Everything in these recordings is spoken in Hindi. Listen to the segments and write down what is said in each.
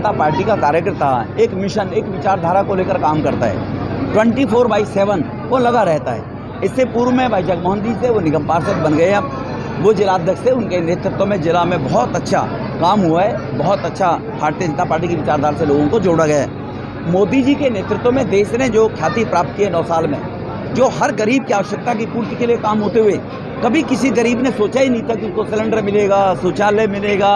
जनता पार्टी का कार्यकर्ता एक मिशन, एक विचारधारा को लेकर काम करता है, 24/7 वो लगा रहता है। इससे पूर्व में भाई जगमोहन जी थे, वो निगम पार्षद बन गए। अब वो जिलाध्यक्ष थे, उनके नेतृत्व में जिला में बहुत अच्छा काम हुआ है, बहुत अच्छा भारतीय जनता पार्टी की विचारधारा से लोगों को जोड़ा गया है। मोदी जी के नेतृत्व में देश ने जो ख्याति प्राप्त की है 9 साल में, जो हर गरीब की आवश्यकता की पूर्ति के लिए काम होते हुए, कभी किसी गरीब ने सोचा ही नहीं था कि उसको सिलेंडर मिलेगा, शौचालय मिलेगा,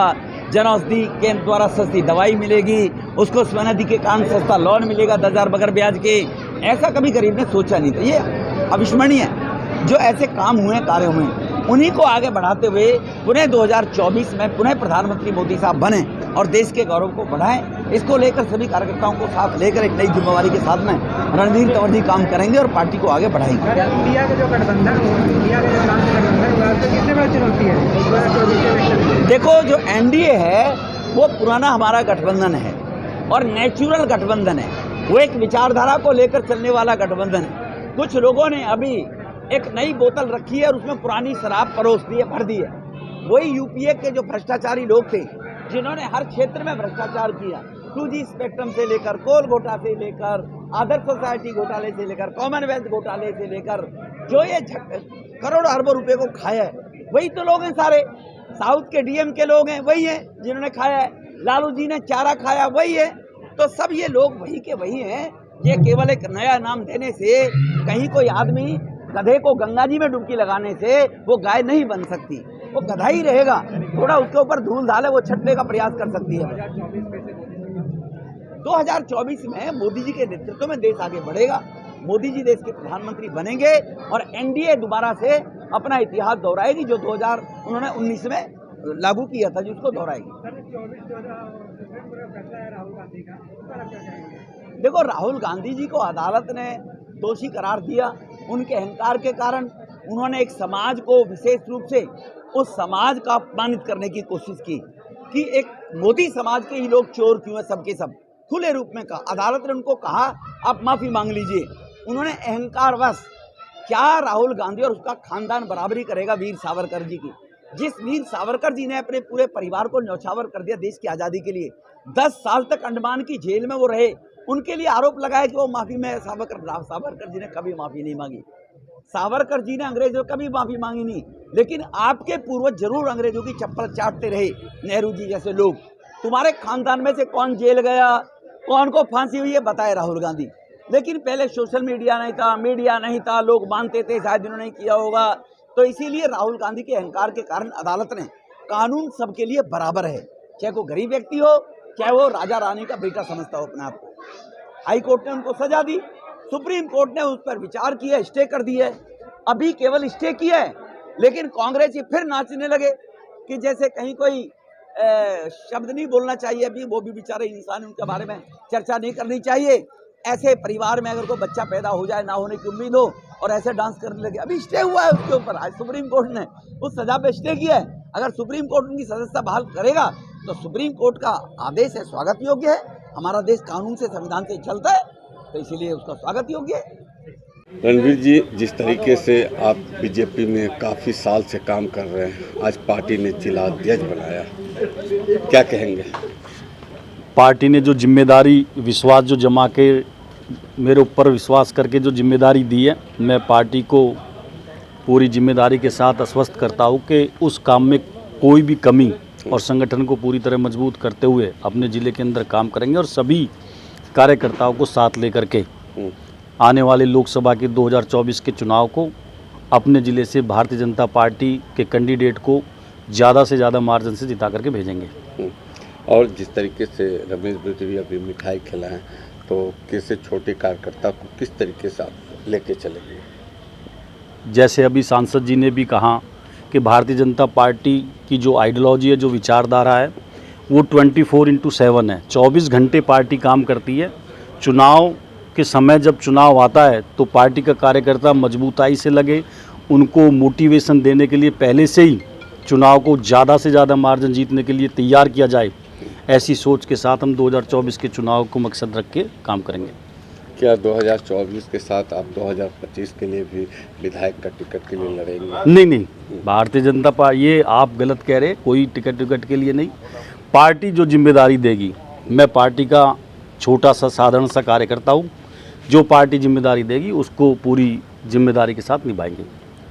जन औषधि केंद्र द्वारा सस्ती दवाई मिलेगी, उसको स्वनिधि के कारण सस्ता लोन मिलेगा 10,000 बगैर ब्याज के। ऐसा कभी गरीब ने सोचा नहीं था। ये अविस्मरणीय है जो ऐसे काम हुए, कार्य हुए, उन्हीं को आगे बढ़ाते हुए पुनः 2024 में पुनः प्रधानमंत्री मोदी साहब बने और देश के गौरव को बढ़ाएं। इसको लेकर सभी कार्यकर्ताओं को साथ लेकर एक नई जिम्मेवारी के साथ में रणधीर तंवर जी काम करेंगे और पार्टी को आगे बढ़ाएंगे। इंडिया के जो गठबंधन, इंडिया के जो गठबंधन कितने बड़ी चुनौती है? देखो, जो एनडीए है वो पुराना हमारा गठबंधन है और नेचुरल गठबंधन है। वो एक विचारधारा को लेकर चलने वाला गठबंधन है। कुछ लोगों ने अभी एक नई बोतल रखी है और उसमें पुरानी शराब परोस दी है, भर दी है। वही यूपीए के जो भ्रष्टाचारी लोग थे, जिन्होंने हर क्षेत्र में भ्रष्टाचार किया, 2G स्पेक्ट्रम से लेकर, कोल घोटाले से लेकर, आदर्श सोसाइटी घोटाले से लेकर, कॉमनवेल्थ घोटाले से लेकर, जो ये करोड़ों अरबों रुपए को खाया है, वही तो लोग हैं सारे। साउथ के डीएम के लोग हैं, वही हैं जिन्होंने खाया है। लालू जी ने चारा खाया, वही है। तो सब ये लोग वही के वही हैं। ये केवल एक नया नाम देने से, कहीं कोई आदमी गधे को गंगा जी में डुबकी लगाने से वो गाय नहीं बन सकती, वो गधा ही रहेगा। थोड़ा उसके ऊपर धूल धाले वो छटने का प्रयास कर सकती है। 2024 में मोदी जी के नेतृत्व में देश आगे बढ़ेगा। मोदी जी देश के प्रधानमंत्री बनेंगे और एनडीए दोबारा से अपना इतिहास दोहराएगी, जो 2019 में लागू किया था, जिसको दोहराएगी। देखो, राहुल गांधी जी को अदालत ने दोषी करार दिया। उनके अहंकार के कारण उन्होंने एक समाज को विशेष रूप से उस समाज का अपमानित करने की कोशिश की कि एक मोदी समाज के ही लोग चोर क्यों हैं, सबके सब खुले रूप में कहा। अदालत ने उनको कहा आप माफी मांग लीजिए। उन्होंने अहंकारवश, क्या राहुल गांधी और उसका खानदान बराबरी करेगा वीर सावरकर जी की? जिस वीर सावरकर जी ने अपने पूरे परिवार को न्यौछावर कर दिया देश की आज़ादी के लिए, 10 साल तक अंडमान की जेल में वो रहे, उनके लिए आरोप लगाया कि वो माफी में सावरकर जी ने कभी माफी नहीं मांगी। सावरकर जी ने अंग्रेजों कभी माफी मांगी नहीं, लेकिन आपके पूर्वज जरूर अंग्रेजों की चप्पल चाटते रहे। नेहरू जी जैसे लोग, तुम्हारे खानदान में से कौन जेल गया, कौन को फांसी हुई है, बताए राहुल गांधी। लेकिन पहले सोशल मीडिया नहीं था, मीडिया नहीं था, लोग मानते थे शायद इन्होंने किया होगा। तो इसीलिए राहुल गांधी के अहंकार के कारण अदालत ने, कानून सबके लिए बराबर है, चाहे वो गरीब व्यक्ति हो, चाहे वो राजा रानी का बेटा समझता हो अपने आप को। हाई कोर्ट ने उनको सजा दी, सुप्रीम कोर्ट ने उस पर विचार किया, स्टे कर दी है। अभी केवल स्टे किया है, लेकिन कांग्रेस ये फिर नाचने लगे कि जैसे कहीं कोई शब्द नहीं बोलना चाहिए। अभी वो भी बेचारे इंसान, उनके बारे में चर्चा नहीं करनी चाहिए। ऐसे परिवार में अगर कोई बच्चा पैदा हो जाए, ना होने की उम्मीद हो, और ऐसे डांस करने लगे। अभी स्टे हुआ है उसके ऊपर, आज सुप्रीम कोर्ट ने उस सजा पे स्टे किया है। अगर सुप्रीम कोर्ट उनकी सदस्यता बहाल करेगा तो सुप्रीम कोर्ट का आदेश है, स्वागत योग्य है। हमारा देश कानून से, संविधान से चलता है, तो इसीलिए उसका स्वागत योग्य है। रणवीर जी, जिस तरीके से आप बीजेपी में काफ़ी साल से काम कर रहे हैं, आज पार्टी ने जिलाध्यक्ष बनाया, क्या कहेंगे? पार्टी ने जो जिम्मेदारी, विश्वास जो जमा के मेरे ऊपर विश्वास करके जो जिम्मेदारी दी है, मैं पार्टी को पूरी जिम्मेदारी के साथ आश्वस्त करता हूँ कि उस काम में कोई भी कमी और संगठन को पूरी तरह मजबूत करते हुए अपने ज़िले के अंदर काम करेंगे और सभी कार्यकर्ताओं को साथ लेकर के आने वाले लोकसभा के 2024 के चुनाव को अपने ज़िले से भारतीय जनता पार्टी के कैंडिडेट को ज़्यादा से ज़्यादा मार्जिन से जिता करके भेजेंगे। और जिस तरीके से रमेश बिजरी अभी मिठाई खिलाएं, तो कैसे छोटे कार्यकर्ता को किस तरीके से आप लेके चलेंगे? जैसे अभी सांसद जी ने भी कहा कि भारतीय जनता पार्टी की जो आइडियोलॉजी है, जो विचारधारा है, वो 24/7 है, 24 घंटे पार्टी काम करती है। चुनाव के समय जब चुनाव आता है तो पार्टी का कार्यकर्ता मजबूताई से लगे, उनको मोटिवेशन देने के लिए पहले से ही चुनाव को ज़्यादा से ज़्यादा मार्जिन जीतने के लिए तैयार किया जाए। ऐसी सोच के साथ हम 2024 के चुनाव को मकसद रख के काम करेंगे। क्या 2024 के साथ आप 2025 के लिए भी विधायक का टिकट के लिए लड़ेंगे? नहीं, भारतीय जनता पार्टी, ये आप गलत कह रहे, कोई टिकट के लिए नहीं। पार्टी जो जिम्मेदारी देगी मैं पार्टी का छोटा सा साधारण सा कार्यकर्ता हूँ। जो पार्टी जिम्मेदारी देगी उसको पूरी जिम्मेदारी के साथ निभाएंगे।